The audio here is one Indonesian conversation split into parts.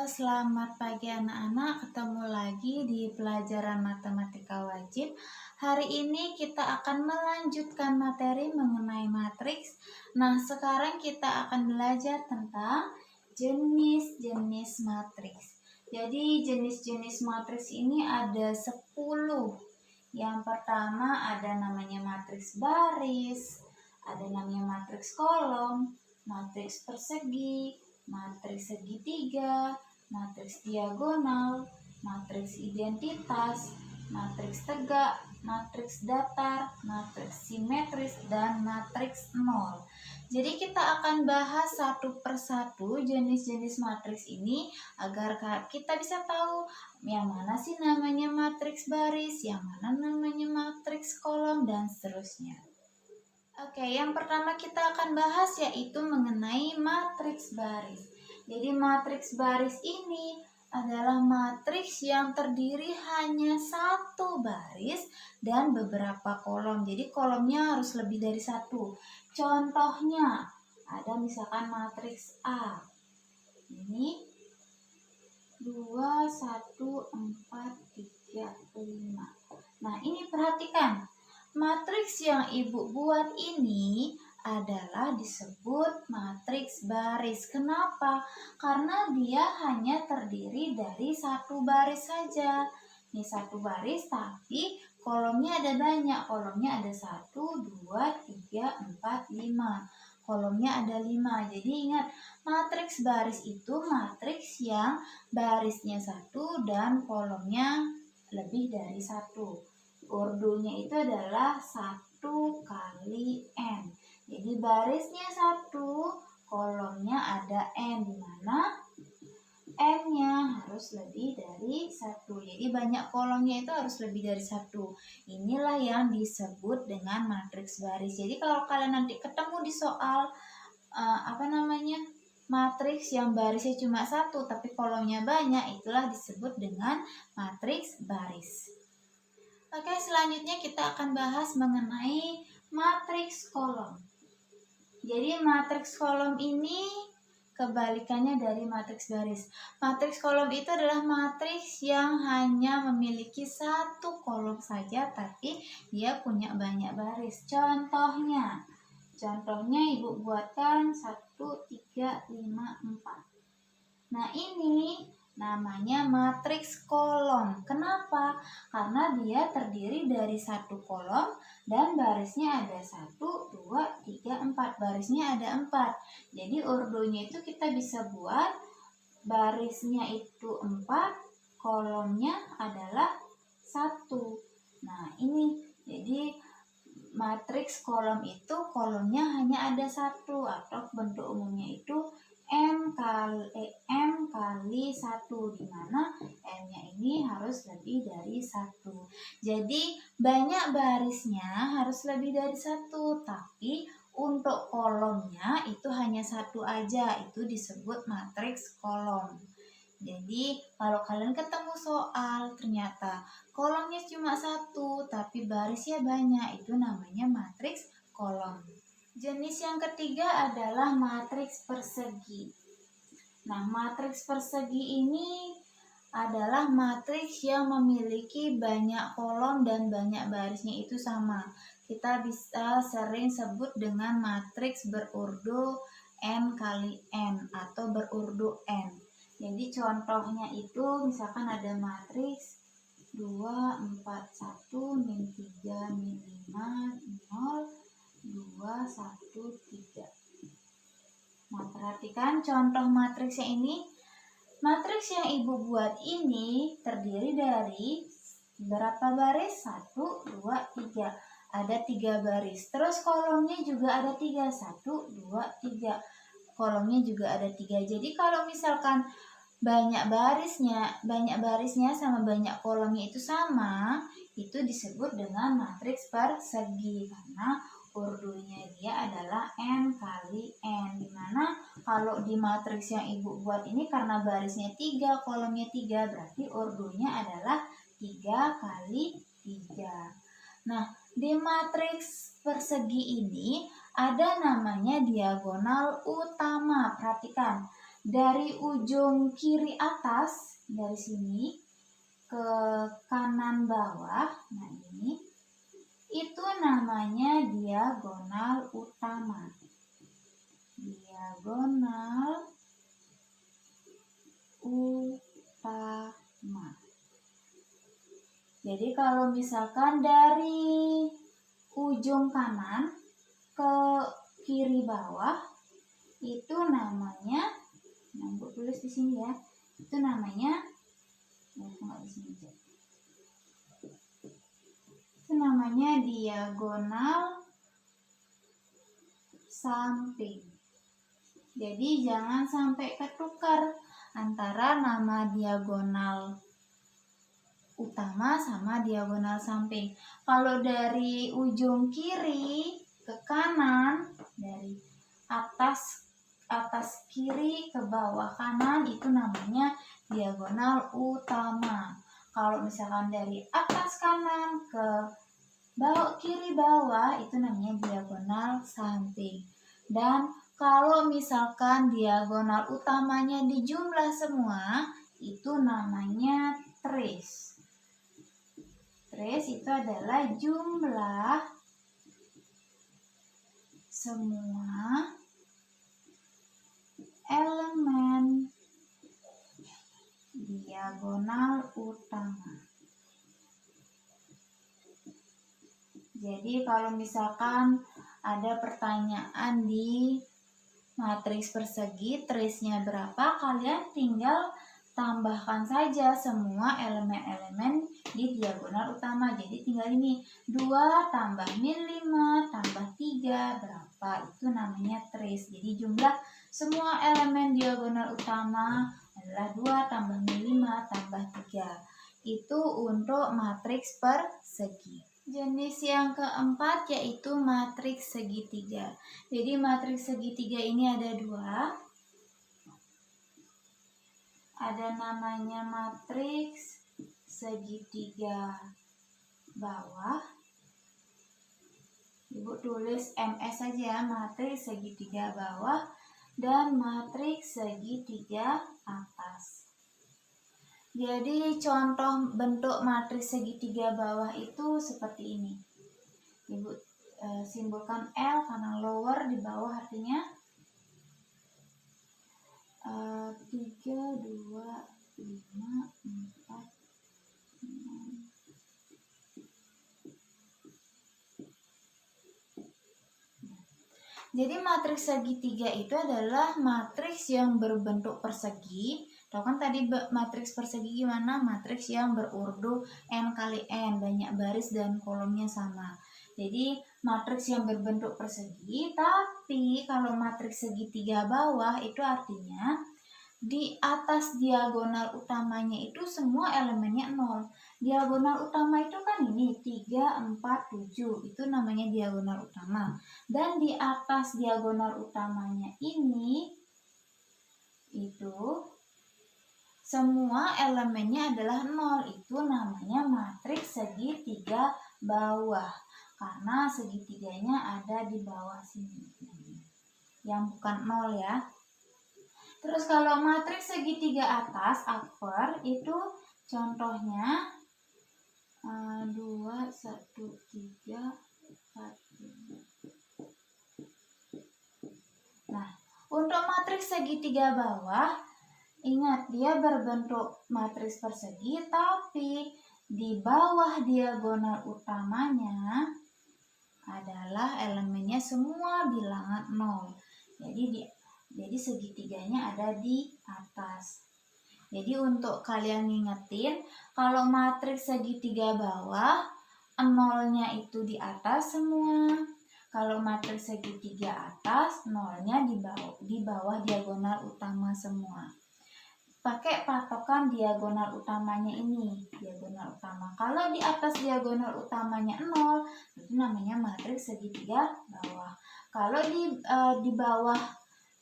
Selamat pagi anak-anak. Ketemu lagi di pelajaran matematika wajib. Hari ini kita akan melanjutkan materi mengenai matriks. Nah, sekarang kita akan belajar tentang jenis-jenis matriks. Jadi, jenis-jenis matriks ini ada 10. Yang pertama ada namanya matriks baris, ada namanya matriks kolom, matriks persegi, matriks segitiga, matriks diagonal, matriks identitas, matriks tegak, matriks datar, matriks simetris, dan matriks nol. Jadi kita akan bahas satu persatu jenis-jenis matriks ini agar kita bisa tahu yang mana sih namanya matriks baris, yang mana namanya matriks kolom, dan seterusnya. Oke, yang pertama kita akan bahas yaitu mengenai matriks baris. Jadi matriks baris ini adalah matriks yang terdiri hanya satu baris dan beberapa kolom. Jadi kolomnya harus lebih dari satu. Contohnya ada misalkan matriks A. Ini 2, 1, 4, 3, 5. Nah, ini perhatikan. Matriks yang Ibu buat ini adalah disebut matriks baris. Kenapa? Karena dia hanya terdiri dari satu baris saja. Ini satu baris tapi kolomnya ada banyak. Kolomnya ada 1, 2, 3, 4, 5. Kolomnya ada 5. Jadi ingat, matriks baris itu matriks yang barisnya 1 dan kolomnya lebih dari 1. Urdunya itu adalah 1 kali N. Jadi barisnya 1, kolomnya ada N, di mana N-nya harus lebih dari 1. Jadi banyak kolomnya itu harus lebih dari 1. Inilah yang disebut dengan matriks baris. Jadi kalau kalian nanti ketemu di soal matriks yang barisnya cuma 1 tapi kolomnya banyak, itulah disebut dengan matriks baris. Oke, selanjutnya kita akan bahas mengenai matriks kolom. Jadi matriks kolom ini kebalikannya dari matriks baris. Matriks kolom itu adalah matriks yang hanya memiliki satu kolom saja tapi dia punya banyak baris. Contohnya Ibu buatkan 1, 3, 5, 4. Nah, ini namanya matriks kolom. Kenapa? Karena dia terdiri dari satu kolom dan barisnya ada 1, 2, 3, 4. Barisnya ada 4. Jadi urdunya itu kita bisa buat barisnya itu 4, kolomnya adalah 1. Nah, ini jadi matriks kolom itu kolomnya hanya ada 1 atau bentuk umumnya itu M kali 1, di mana M-nya ini harus lebih dari 1. Jadi banyak barisnya harus lebih dari 1, tapi untuk kolomnya itu hanya 1 aja, itu disebut matriks kolom. Jadi kalau kalian ketemu soal ternyata kolomnya cuma 1 tapi barisnya banyak, itu namanya matriks kolom. Jenis yang ketiga adalah matriks persegi. Nah, matriks persegi ini adalah matriks yang memiliki banyak kolom dan banyak barisnya itu sama. Kita bisa sering sebut dengan matriks berurdu N kali N atau berurdu N. Jadi contohnya itu misalkan ada matriks 2, 4, 1, min 3, min 5, 0, 2, 1, 3. Nah, perhatikan contoh matriksnya ini. Matriks yang Ibu buat ini terdiri dari berapa baris? 1, 2, 3. Ada 3 baris. Terus kolomnya juga ada 3. 1, 2, 3. Kolomnya juga ada 3. Jadi kalau misalkan banyak barisnya sama banyak kolomnya itu sama, itu disebut dengan matriks persegi karena urdunya dia adalah N kali N, dimana kalau di matriks yang Ibu buat ini karena barisnya 3, kolomnya 3, berarti urdunya adalah 3 kali 3. Nah, di matriks persegi ini ada namanya diagonal utama. Perhatikan, dari ujung kiri atas, dari sini ke kanan bawah, nah ini, itu namanya diagonal utama. Diagonal utama. Jadi kalau misalkan dari ujung kanan ke kiri bawah, itu namanya, nah Bu tulis di sini ya, itu namanya, nggak di sini aja. Itu namanya diagonal samping. Jadi jangan sampai ketukar antara nama diagonal utama sama diagonal samping. Kalau dari ujung kiri ke kanan, dari atas kiri ke bawah kanan, itu namanya diagonal utama. Kalau misalkan dari atas kanan ke bawah kiri bawah, itu namanya diagonal samping. Dan kalau misalkan diagonal utamanya dijumlah semua, itu namanya trace. Trace itu adalah jumlah semua elemen diagonal utama. Jadi kalau misalkan ada pertanyaan di matriks persegi, trace-nya berapa, kalian tinggal tambahkan saja semua elemen-elemen di diagonal utama. Jadi tinggal ini 2 tambah min 5 tambah 3 berapa, itu namanya trace. Jadi jumlah semua elemen diagonal utama adalah 2 tambah min 5 tambah 3. Itu untuk matriks persegi. Jenis yang keempat yaitu matriks segitiga. Jadi matriks segitiga ini ada 2. Ada namanya matriks segitiga bawah. Ibu tulis MS saja, matriks segitiga bawah dan matriks segitiga atas. Jadi contoh bentuk matriks segitiga bawah itu seperti ini. Ibu simbolkan L karena lower, di bawah artinya 3, 2, 5, 4, 6. Jadi matriks segitiga itu adalah matriks yang berbentuk persegi. Tahu kan tadi matriks persegi gimana? Matriks yang berurdu n kali n, banyak baris dan kolomnya sama. Jadi matriks yang berbentuk persegi, tapi kalau matriks segitiga bawah itu artinya di atas diagonal utamanya itu semua elemennya 0. Diagonal utama itu kan ini 3, 4, 7, itu namanya diagonal utama. Dan di atas diagonal utamanya ini itu semua elemennya adalah 0, itu namanya matriks segitiga bawah. Karena segitiganya ada di bawah sini, yang bukan 0 ya. Terus kalau matriks segitiga atas, upper, itu contohnya 2, 1, 3, 4, 5. Nah, untuk matriks segitiga bawah, ingat dia berbentuk matriks persegi, tapi di bawah diagonal utamanya adalah elemennya semua bilangan 0. Jadi segitiganya ada di atas. Jadi untuk kalian ngingetin, kalau matriks segitiga bawah, 0-nya itu di atas semua. Kalau matriks segitiga atas, 0-nya di bawah diagonal utama semua. Pakai patokan diagonal utamanya ini, diagonal utama. Kalau di atas diagonal utamanya 0, itu namanya matriks segitiga bawah. Kalau di bawah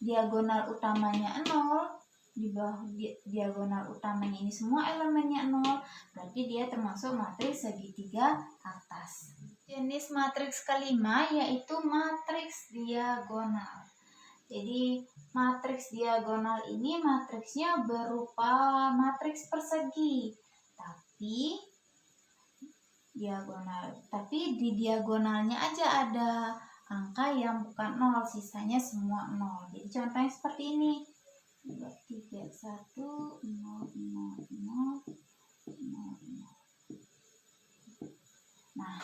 diagonal utamanya 0, di bawah diagonal utamanya ini semua elemennya 0, berarti dia termasuk matriks segitiga atas. Jenis matriks kelima yaitu matriks diagonal. Jadi matriks diagonal ini matriksnya berupa matriks persegi, tapi di diagonalnya aja ada angka yang bukan 0, sisanya semua 0. Jadi contohnya seperti ini. 2, 3, 1, 0, 0, 0, 0. Nah,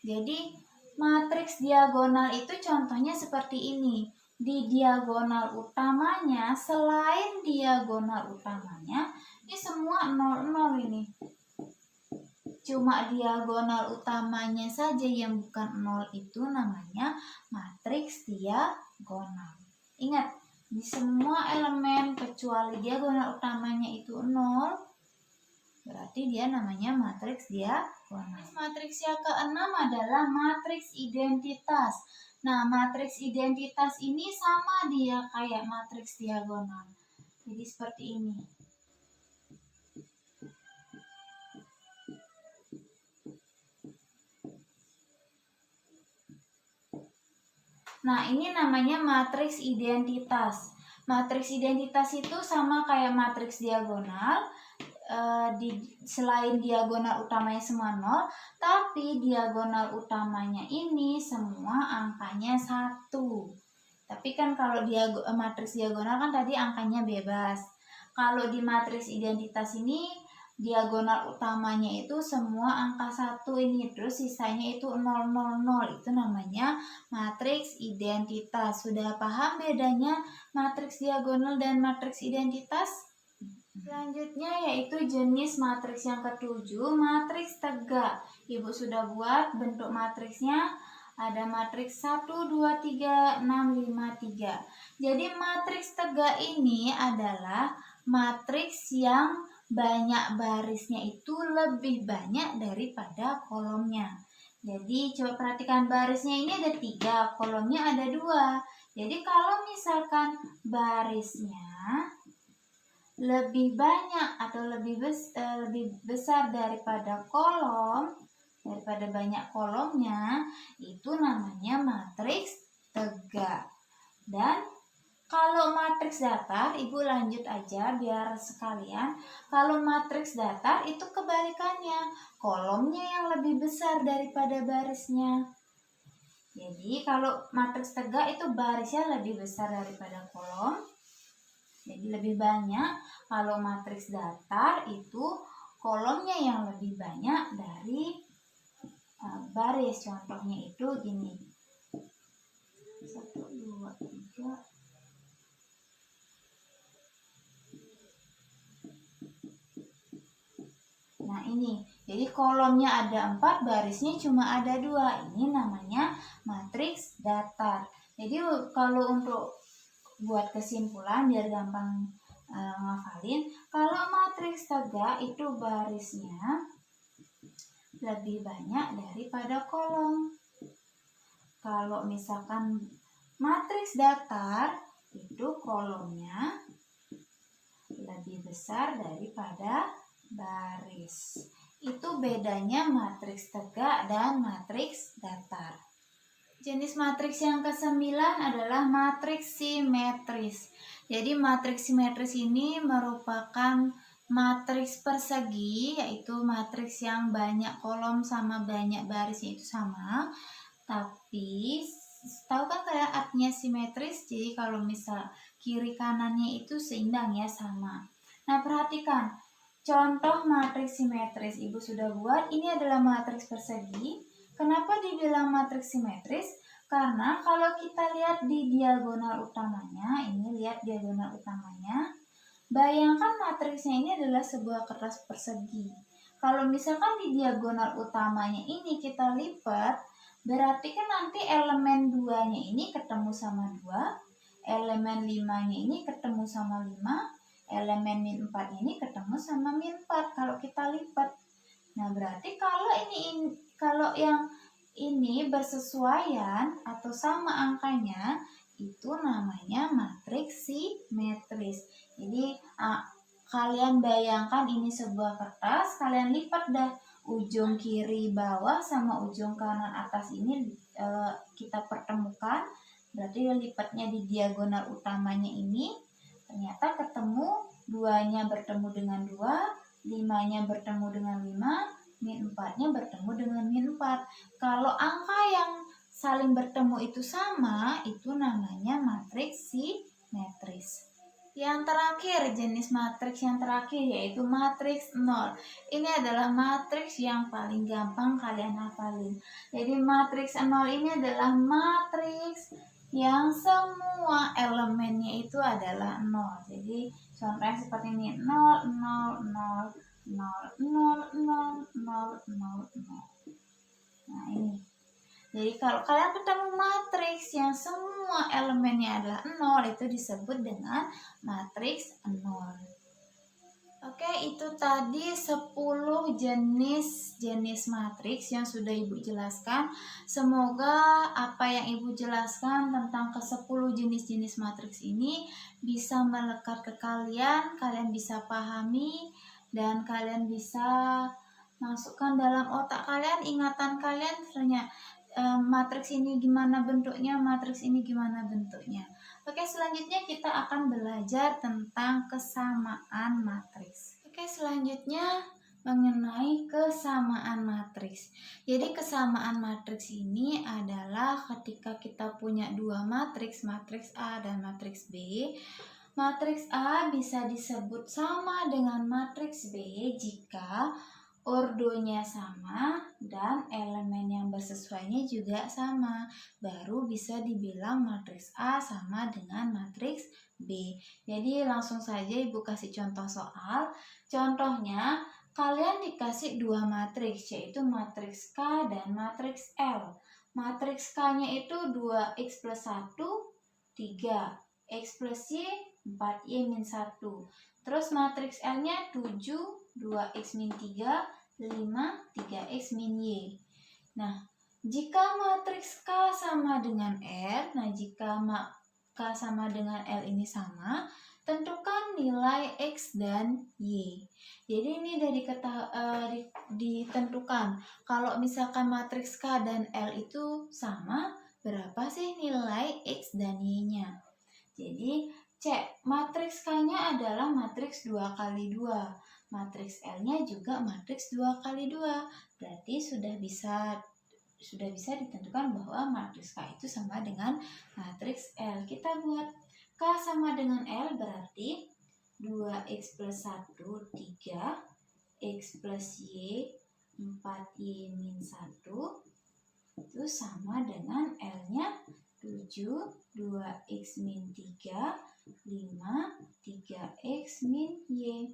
jadi matriks diagonal itu contohnya seperti ini. Di diagonal utamanya, selain diagonal utamanya, ini semua 0, 0 ini. Cuma diagonal utamanya saja yang bukan 0 itu namanya matriks diagonal. Ingat, di semua elemen kecuali diagonal utamanya itu 0, berarti dia namanya matriks diagonal. Matriks yang keenam adalah matriks identitas. Nah, matriks identitas ini sama dia kayak matriks diagonal. Jadi seperti ini. Nah, ini namanya matriks identitas. Matriks identitas itu sama kayak matriks diagonal. Selain diagonal utamanya semua 0, tapi diagonal utamanya ini semua angkanya 1. Tapi kan kalau matriks diagonal kan tadi angkanya bebas. Kalau di matriks identitas ini diagonal utamanya itu semua angka 1 ini, terus sisanya itu 0, 0, 0. Itu namanya matriks identitas. Sudah paham bedanya matriks diagonal dan matriks identitas? Selanjutnya yaitu jenis matriks yang ketujuh, matriks tegak. Ibu sudah buat bentuk matriksnya. Ada matriks 1, 2, 3, 6, 5, 3. Jadi matriks tegak ini adalah matriks yang banyak barisnya itu lebih banyak daripada kolomnya. Jadi coba perhatikan, barisnya ini ada 3, kolomnya ada 2. Jadi kalau misalkan barisnya lebih banyak atau lebih besar daripada banyak kolomnya, itu namanya matriks tegak. Dan kalau matriks datar, ibu lanjut aja biar sekalian. Kalau matriks datar itu kebalikannya, kolomnya yang lebih besar daripada barisnya. Jadi kalau matriks tegak itu barisnya lebih besar daripada kolom, jadi lebih banyak. Kalau matriks datar itu kolomnya yang lebih banyak dari baris. Contohnya itu gini. 1, 2, 3. Nah ini, jadi kolomnya ada 4, barisnya cuma ada 2. Ini namanya matriks datar. Jadi kalau untuk buat kesimpulan biar gampang ngafalin, kalau matriks tegak itu barisnya lebih banyak daripada kolom. Kalau misalkan matriks datar itu kolomnya lebih besar daripada baris. Itu bedanya matriks tegak dan matriks datar. Jenis matriks yang ke-9 adalah matriks simetris. Jadi matriks simetris ini merupakan matriks persegi, yaitu matriks yang banyak kolom sama banyak barisnya itu sama. Tapi tahu kan kayak artinya simetris? Jadi kalau misal kiri kanannya itu seimbang ya, sama. Nah, perhatikan contoh matriks simetris. Ibu sudah buat. Ini adalah matriks persegi. Kenapa dibilang matriks simetris? Karena kalau kita lihat di diagonal utamanya, ini lihat diagonal utamanya, bayangkan matriksnya ini adalah sebuah kertas persegi. Kalau misalkan di diagonal utamanya ini kita lipat, berarti kan nanti elemen 2-nya ini ketemu sama 2, elemen 5-nya ini ketemu sama 5, elemen min 4 ini ketemu sama min 4 kalau kita lipat. Nah, berarti kalau yang ini bersesuaian atau sama angkanya, itu namanya matriks simetris. Jadi kalian bayangkan ini sebuah kertas, kalian lipat dah ujung kiri bawah sama ujung kanan atas ini kita pertemukan. berarti lipatnya di diagonal utamanya ini, ternyata ketemu 2-nya bertemu dengan 2, 5-nya bertemu dengan 5, min 4-nya bertemu dengan min 4. Kalau angka yang saling bertemu itu sama, itu namanya matriks simetris. Yang terakhir, jenis matriks yang terakhir yaitu matriks 0. Ini adalah matriks yang paling gampang kalian hafalin. Jadi matriks 0 ini adalah matriks yang semua elemennya itu adalah 0. Jadi contohnya seperti ini, 0, 0, 0, 0, 0, 0, 0, 0, 0. Nah ini. Jadi kalau kalian ketemu matriks yang semua elemennya adalah 0, itu disebut dengan matriks 0. Oke, itu tadi 10 jenis matriks yang sudah Ibu jelaskan. Semoga apa yang Ibu jelaskan tentang ke-10 jenis-jenis matriks ini bisa melekat ke kalian bisa pahami, dan kalian bisa masukkan dalam otak kalian, ingatan kalian, matriks ini gimana bentuknya, matriks ini gimana bentuknya. Oke, selanjutnya kita akan belajar tentang kesamaan matriks. Oke, selanjutnya mengenai kesamaan matriks. Jadi kesamaan matriks ini adalah ketika kita punya dua matriks, matriks A dan matriks B. Matriks A bisa disebut sama dengan matriks B jika ordonya sama dan elemen yang bersesuaiannya juga sama. Baru bisa dibilang matriks A sama dengan matriks B. Jadi langsung saja Ibu kasih contoh soal. Contohnya, kalian dikasih dua matriks, yaitu matriks K dan matriks L. Matriks K-nya itu 2x plus 1, 3. X plus Y, 4Y min 1. Terus matriks L-nya 7, 2x min 3, 5, 3x min Y. Nah, jika matriks K sama dengan L, jika K sama dengan L ini sama, tentukan nilai X dan Y. Jadi ini sudah ditentukan. Kalau misalkan matriks K dan L itu sama, berapa sih nilai X dan Y-nya? Jadi cek, matriks K-nya adalah matriks 2 kali 2. Matriks L-nya juga matriks 2 kali 2. Berarti sudah bisa ditentukan bahwa matriks K itu sama dengan matriks L. Kita buat K sama dengan L berarti 2x plus 1, 3. X plus Y, 4Y min 1. Itu sama dengan L-nya 7, 2x min 3, 5, 3x min Y.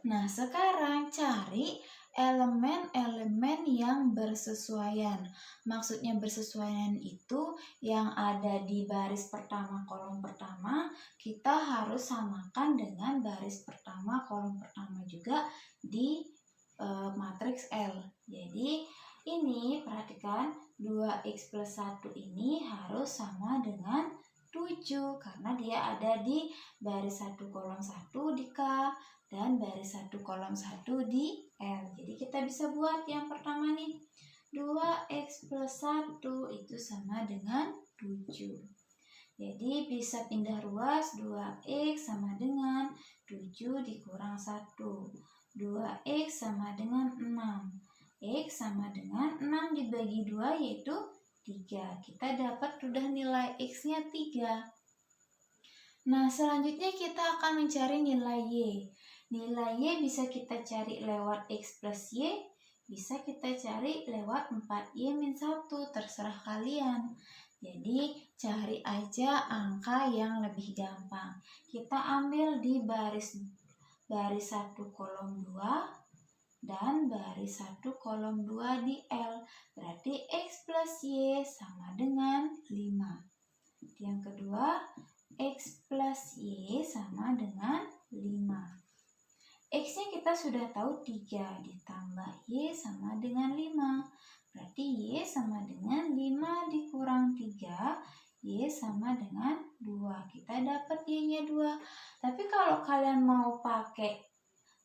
Nah, sekarang cari elemen-elemen yang bersesuaian. Maksudnya bersesuaian itu yang ada di baris pertama, kolom pertama, kita harus samakan dengan baris pertama, kolom pertama juga di matriks L. Jadi ini perhatikan, 2x plus 1 ini harus sama dengan 7 karena dia ada di baris 1 kolom 1 di K dan baris 1 kolom 1 di L. Jadi kita bisa buat yang pertama nih, 2x plus 1 itu sama dengan 7. Jadi bisa pindah ruas, 2x sama dengan 7 dikurang 1. 2x sama dengan 6. X sama dengan 6 dibagi 2 yaitu 3. Kita dapat sudah nilai X-nya 3. Nah, selanjutnya kita akan mencari nilai Y. Nilai Y bisa kita cari lewat X plus Y, bisa kita cari lewat 4Y min 1, terserah kalian. Jadi, cari aja angka yang lebih gampang. Kita ambil di baris 1 kolom 2 dan baris 1 kolom 2 di L. Berarti X plus Y sama dengan 5. Yang kedua, X plus Y sama dengan 5. X-nya kita sudah tahu 3 ditambah Y sama dengan 5. Berarti Y sama dengan 5 dikurang 3, Y sama dengan 2. Kita dapat Y-nya 2. Tapi kalau kalian mau pakai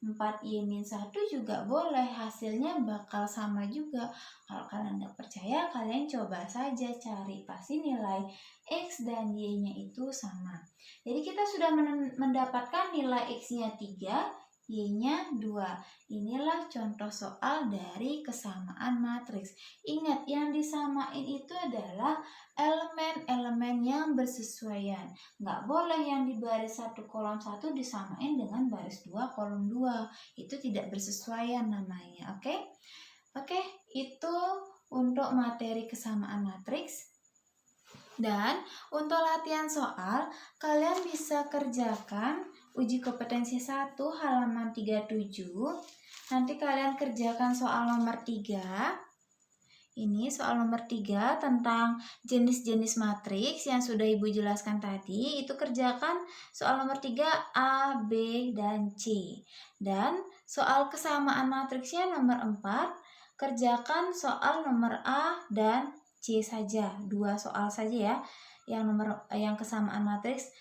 4Y-1 juga boleh, hasilnya bakal sama juga. Kalau kalian nggak percaya, kalian coba saja cari, pasti nilai X dan Y-nya itu sama. Jadi kita sudah mendapatkan nilai X-nya 3, Y-nya 2. Inilah contoh soal dari kesamaan matriks. Ingat, yang disamain itu adalah elemen-elemen yang bersesuaian. Nggak boleh yang di baris 1 kolom 1 disamain dengan baris 2 kolom 2. Itu tidak bersesuaian namanya, oke? Oke, itu untuk materi kesamaan matriks. Dan untuk latihan soal, kalian bisa kerjakan uji kompetensi 1 halaman 37. Nanti kalian kerjakan soal nomor 3. Ini soal nomor 3 tentang jenis-jenis matriks yang sudah Ibu jelaskan tadi. Itu kerjakan soal nomor 3 A, B, dan C. Dan soal kesamaan matriksnya nomor 4, kerjakan soal nomor A dan C saja, 2 soal saja ya. Yang kesamaan matriks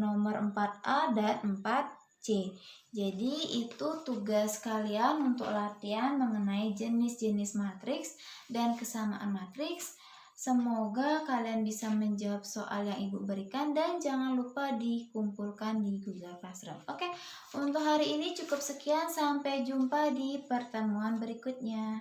nomor 4A dan 4C. Jadi itu tugas kalian untuk latihan mengenai jenis-jenis matriks dan kesamaan matriks. Semoga kalian bisa menjawab soal yang Ibu berikan dan jangan lupa dikumpulkan di Google Classroom. Oke, untuk hari ini cukup sekian. Sampai jumpa di pertemuan berikutnya.